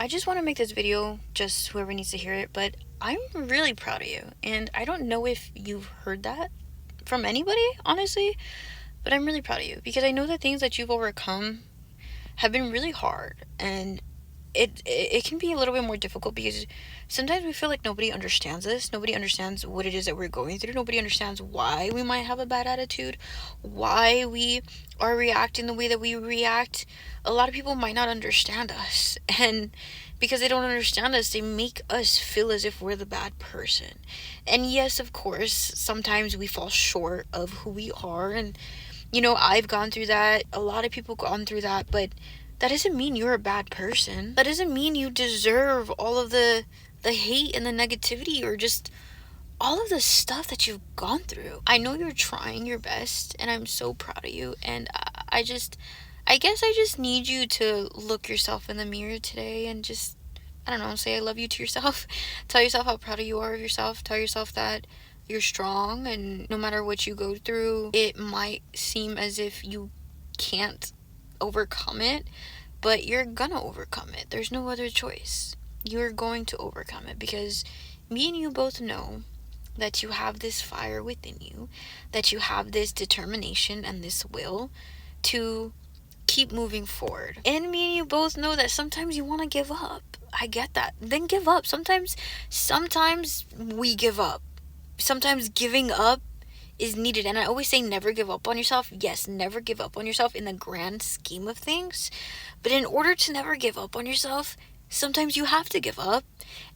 I just want to make this video, just whoever needs to hear it, but I'm really proud of you. And I don't know if you've heard that from anybody, honestly, but I'm really proud of you because I know the things that you've overcome have been really hard, and it can be a little bit more difficult because sometimes we feel like nobody understands us. Nobody understands what it is that we're going through. Nobody understands why we might have a bad attitude, why we are reacting the way that we react. A lot of people might not understand us, and because they don't understand us, they make us feel as if we're the bad person. And yes, of course, sometimes we fall short of who we are, and I've gone through that. A lot of people gone through that, but that doesn't mean you're a bad person. That doesn't mean you deserve all of the hate and the negativity, or just all of the stuff that you've gone through. I know you're trying your best, and I'm so proud of you. And I guess I just need you to look yourself in the mirror today and just, I don't know, say I love you to yourself. Tell yourself how proud you are of yourself. Tell yourself that you're strong, and no matter what you go through, it might seem as if you can't overcome it, but you're gonna overcome it. There's no other choice. You're going to overcome it because me and you both know that you have this fire within you, that you have this determination and this will to keep moving forward. And me and you both know that sometimes you want to give up. I get that. Then give up. Sometimes we give up. Sometimes giving up is needed. And I always say never give up on yourself. Yes, never give up on yourself in the grand scheme of things. But in order to never give up on yourself, sometimes you have to give up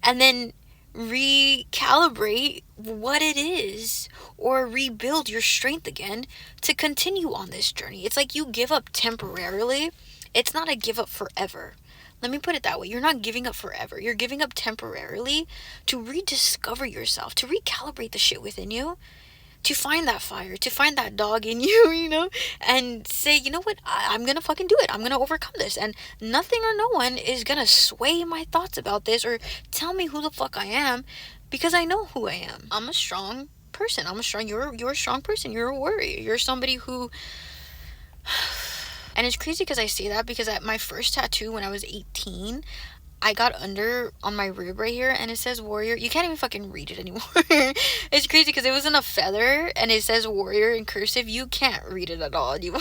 and then recalibrate what it is, or rebuild your strength again to continue on this journey. It's like you give up temporarily. It's not a give up forever. Let me put it that way. You're not giving up forever. You're giving up temporarily to rediscover yourself, to recalibrate the shit within you, to find that fire, to find that dog in you, and say, you know what, I'm gonna fucking do it. I'm gonna overcome this. And nothing or no one is gonna sway my thoughts about this or tell me who the fuck I am, because I know who I am. I'm a strong person. You're a strong person. You're a warrior. You're somebody who, and it's crazy because I say that because at my first tattoo when I was 18, I got under on my rib right here, and it says warrior. You can't even fucking read it anymore. It's crazy because it was in a feather and it says warrior in cursive. You can't read it at all anymore.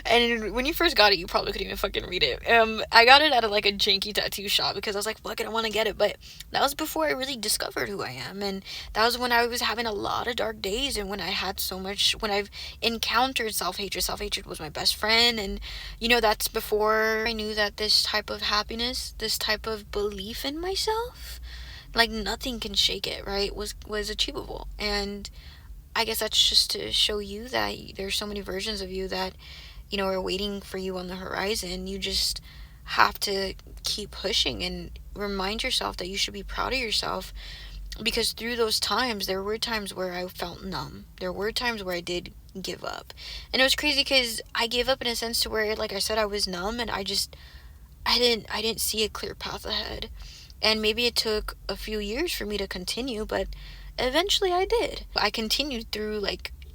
And when you first got it, you probably couldn't even fucking read it. I got it at a janky tattoo shop because I was like, fuck it, I want to get it. But that was before I really discovered who I am, and that was when I was having a lot of dark days, and when I had so much, when I've encountered self-hatred. Self-hatred was my best friend, and that's before I knew that this type of happiness, this type of belief in myself, like nothing can shake it, right, was achievable. And I guess that's just to show you that there's so many versions of you that are waiting for you on the horizon. You just have to keep pushing and remind yourself that you should be proud of yourself, because through those times, there were times where I felt numb. There were times where I did give up, and it was crazy because I gave up in a sense to where, like I said, I was numb, and I didn't see a clear path ahead. And maybe it took a few years for me to continue, but eventually I did. I continued through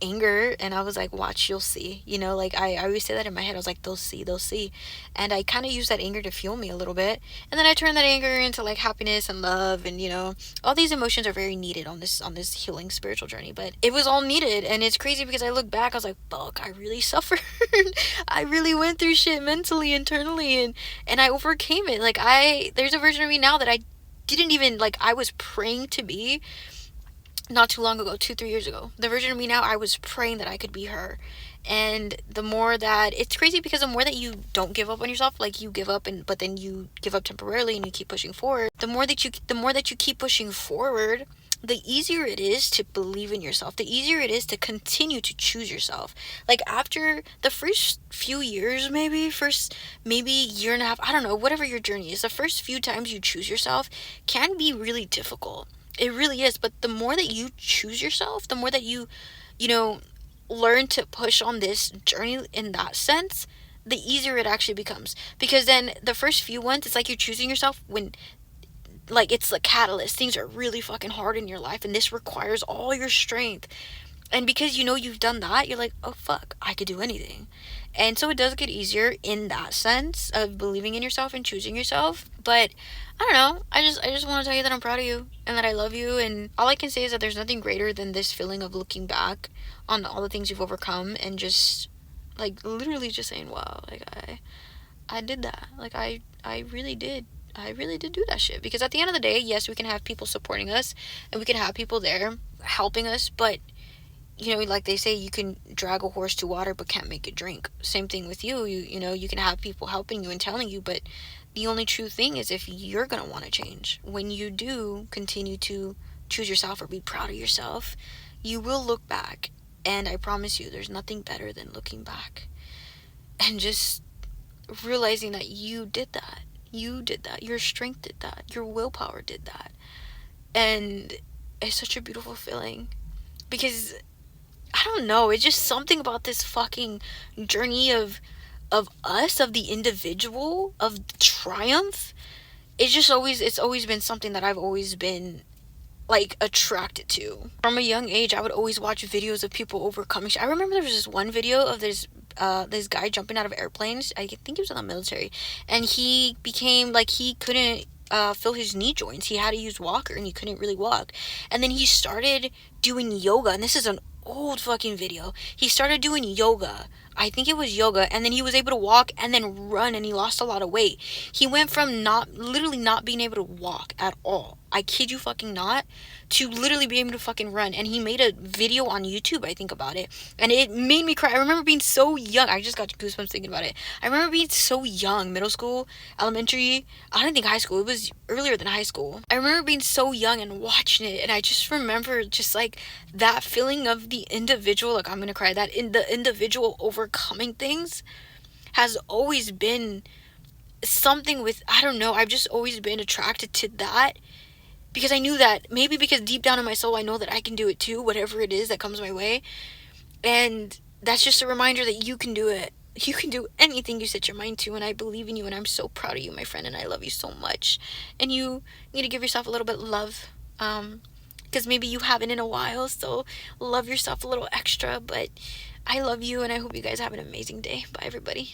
anger, and I was like, watch, you'll see. I always say that in my head. I was like, they'll see. And I kind of used that anger to fuel me a little bit. And then I turned that anger into happiness and love, and all these emotions are very needed on this healing spiritual journey, but it was all needed. And it's crazy because I look back, I was like, fuck, I really suffered. I really went through shit mentally, internally, and I overcame it. There's a version of me now that I didn't even I was praying to be not too long ago, 2-3 years ago. The version of me now, I was praying that I could be her. And the more that, it's crazy because the more that you don't give up on yourself, you give up, but then you give up temporarily and you keep pushing forward, the more that you keep pushing forward, the easier it is to believe in yourself, the easier it is to continue to choose yourself. After the first few years, maybe year and a half, I don't know, whatever your journey is, the first few times you choose yourself can be really difficult. It really is. But the more that you choose yourself, the more that you learn to push on this journey in that sense, the easier it actually becomes. Because then the first few ones, it's like you're choosing yourself when it's the catalyst. Things are really fucking hard in your life, and this requires all your strength. And because you know you've done that, you're like, oh fuck, I could do anything. And so it does get easier in that sense of believing in yourself and choosing yourself. But I don't know. I just want to tell you that I'm proud of you and that I love you. And all I can say is that there's nothing greater than this feeling of looking back on all the things you've overcome and just like literally just saying, wow, like I did that. Like I really did. I really did do that shit. Because at the end of the day, yes, we can have people supporting us and we can have people there helping us, but you know, like they say, you can drag a horse to water but can't make it drink. Same thing with you. You know, you can have people helping you and telling you, but the only true thing is if you're going to want to change. When you do continue to choose yourself or be proud of yourself, you will look back. And I promise you, there's nothing better than looking back and just realizing that you did that. You did that. Your strength did that. Your willpower did that. And it's such a beautiful feeling because I don't know, it's just something about this fucking journey of us, of the individual, of the triumph. It's always been something that I've always been like attracted to. From a young age, I would always watch videos of people overcoming shit. I remember there was this one video of this guy jumping out of airplanes. I think he was in the military, and he became like he couldn't fill his knee joints. He had to use walker, and he couldn't really walk. And then he started doing yoga, and this is an old fucking video. He started doing yoga. I think it was yoga, and then he was able to walk and then run, and he lost a lot of weight. He went from literally not being able to walk at all, I kid you fucking not, to literally being able to fucking run. And he made a video on YouTube, I think, about it, and it made me cry. I remember being so young. I just got goosebumps thinking about it. I remember being so young, middle school, elementary. I don't think high school. It was earlier than high school. I remember being so young and watching it, and I just remember just like that feeling of the individual, like I'm gonna cry, that in the individual overcoming things has always been something with, I don't know, I've just always been attracted to that because I knew that, maybe because deep down in my soul I know that I can do it too, whatever it is that comes my way. And that's just a reminder that you can do it. You can do anything you set your mind to, and I believe in you, and I'm so proud of you, my friend, and I love you so much. And you need to give yourself a little bit of love, because maybe you haven't in a while, so love yourself a little extra. But I love you, and I hope you guys have an amazing day. Bye, everybody.